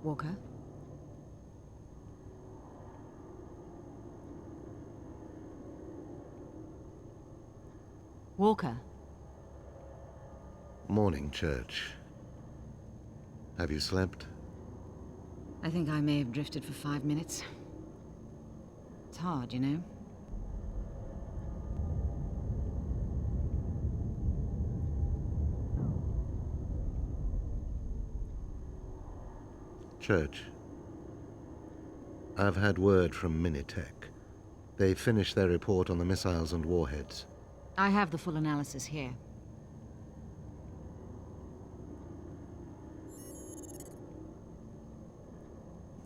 Walker? Walker? Morning, Church. Have you slept? I think I may have drifted for 5 minutes. It's hard, you know? Church. I've had word from Minitech. They finished their report on the missiles and warheads. I have the full analysis here.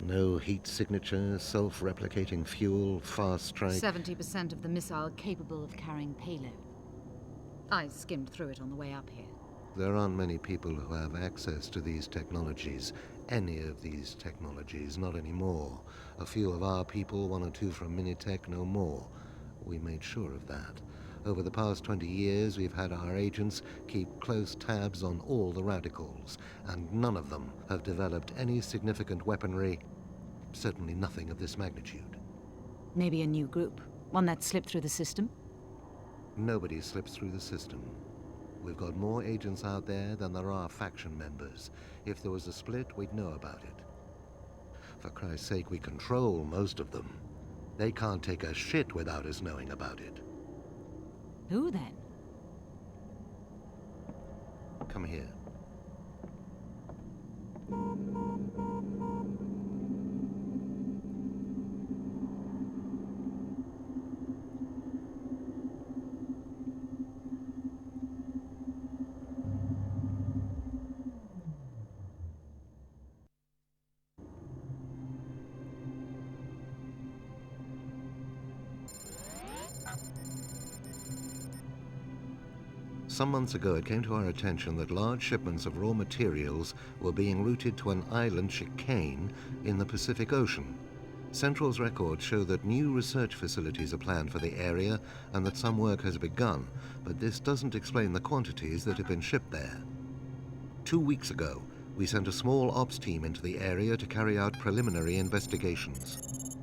No heat signature, self-replicating fuel, fast strike. 70% of the missile capable of carrying payload. I skimmed through it on the way up here. There aren't many people who have access to these technologies. Any of these technologies, not anymore. A few of our people, 1 or 2 from Minitech, no more. We made sure of that. Over the past 20 years, we've had our agents keep close tabs on all the radicals, and none of them have developed any significant weaponry, certainly nothing of this magnitude. Maybe a new group, one that slipped through the system? Nobody slips through the system. We've got more agents out there than there are faction members. If there was a split, we'd know about it. For Christ's sake, we control most of them. They can't take a shit without us knowing about it. Who then? Come here. Some months ago, it came to our attention that large shipments of raw materials were being routed to an island chicane in the Pacific Ocean. Central's records show that new research facilities are planned for the area and that some work has begun, but this doesn't explain the quantities that have been shipped there. 2 weeks ago, we sent a small ops team into the area to carry out preliminary investigations.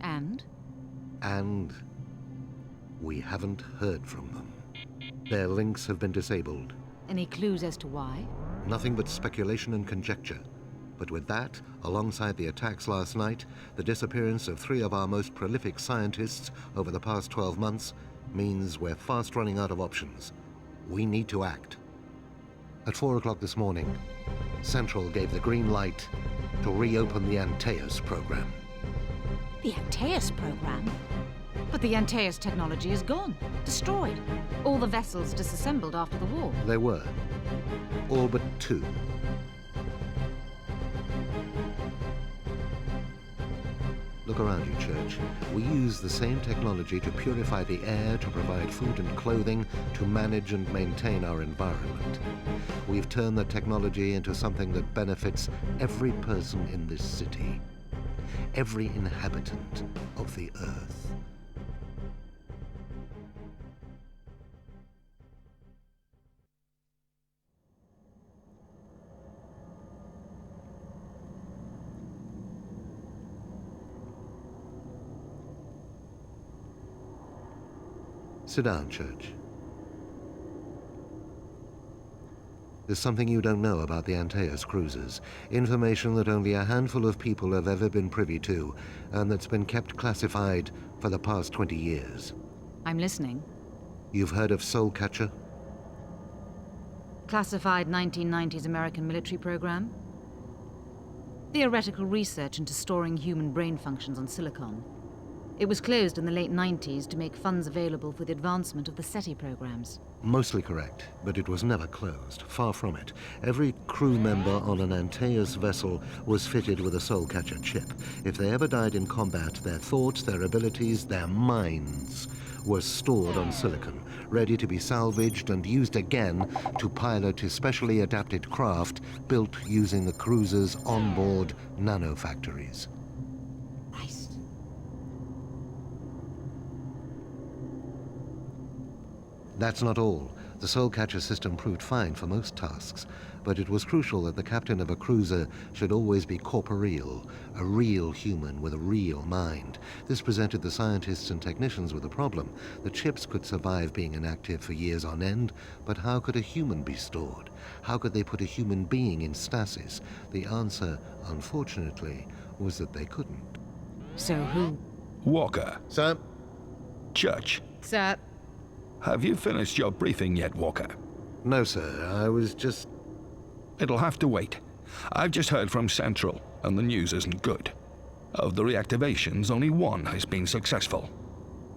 And? And we haven't heard from them. Their links have been disabled. Any clues as to why? Nothing but speculation and conjecture. But with that, alongside the attacks last night, the disappearance of 3 of our most prolific scientists over the past 12 months means we're fast running out of options. We need to act. At 4 o'clock this morning, Central gave the green light to reopen the Antaeus program. The Antaeus program? But the Antaeus technology is gone, destroyed. All the vessels disassembled after the war. They were. All but 2. Look around you, Church. We use the same technology to purify the air, to provide food and clothing, to manage and maintain our environment. We've turned the technology into something that benefits every person in this city. Every inhabitant of the Earth. Sit down, Church. There's something you don't know about the Antaeus cruisers. Information that only a handful of people have ever been privy to, and that's been kept classified for the past 20 years. I'm listening. You've heard of Soulcatcher? Classified 1990s American military program? Theoretical research into storing human brain functions on silicon. It was closed in the late 90s to make funds available for the advancement of the SETI programs. Mostly correct, but it was never closed. Far from it. Every crew member on an Antaeus vessel was fitted with a Soulcatcher chip. If they ever died in combat, their thoughts, their abilities, their minds were stored on silicon, ready to be salvaged and used again to pilot especially adapted craft built using the cruiser's onboard nanofactories. That's not all. The Soul Catcher system proved fine for most tasks, but it was crucial that the captain of a cruiser should always be corporeal, a real human with a real mind. This presented the scientists and technicians with a problem. The chips could survive being inactive for years on end, but how could a human be stored? How could they put a human being in stasis? The answer, unfortunately, was that they couldn't. So who? Walker. Sir? Church. Sir. Have you finished your briefing yet, Walker? No, sir. I was just... It'll have to wait. I've just heard from Central, and the news isn't good. Of the reactivations, only one has been successful.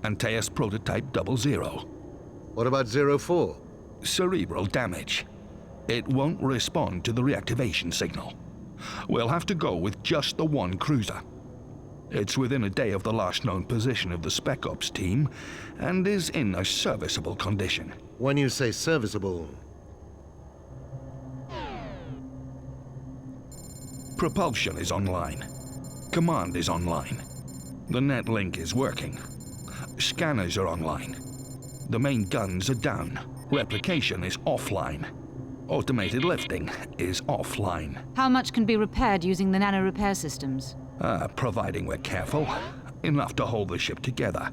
Antaeus Prototype 00. What about 04? Cerebral damage. It won't respond to the reactivation signal. We'll have to go with just the one cruiser. It's within a day of the last known position of the Spec Ops team, and is in a serviceable condition. When you say serviceable... Propulsion is online. Command is online. The net link is working. Scanners are online. The main guns are down. Replication is offline. Automated lifting is offline. How much can be repaired using the nano repair systems? Providing we're careful, enough to hold the ship together,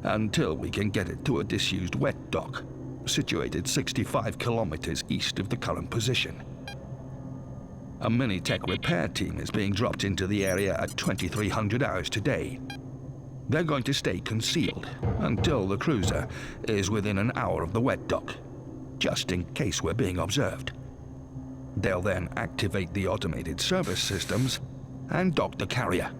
until we can get it to a disused wet dock, situated 65 kilometers east of the current position. A mini-tech repair team is being dropped into the area at 2300 hours today. They're going to stay concealed until the cruiser is within an hour of the wet dock, just in case we're being observed. They'll then activate the automated service systems and dock the carrier.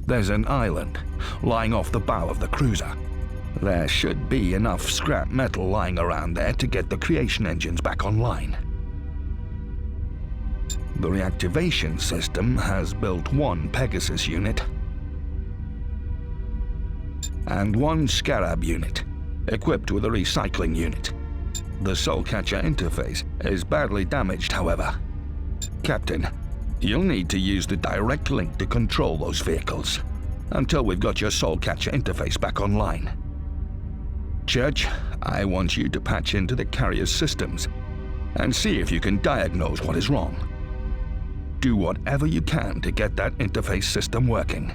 There's an island lying off the bow of the cruiser. There should be enough scrap metal lying around there to get the creation engines back online. The reactivation system has built one Pegasus unit and one Scarab unit, equipped with a recycling unit. The Soul Catcher interface is badly damaged, however. Captain, you'll need to use the direct link to control those vehicles until we've got your Soul Catcher interface back online. Church, I want you to patch into the carrier's systems and see if you can diagnose what is wrong. Do whatever you can to get that interface system working.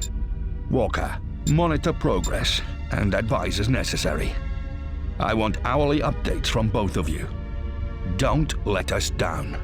Walker, monitor progress and advise as necessary. I want hourly updates from both of you. Don't let us down.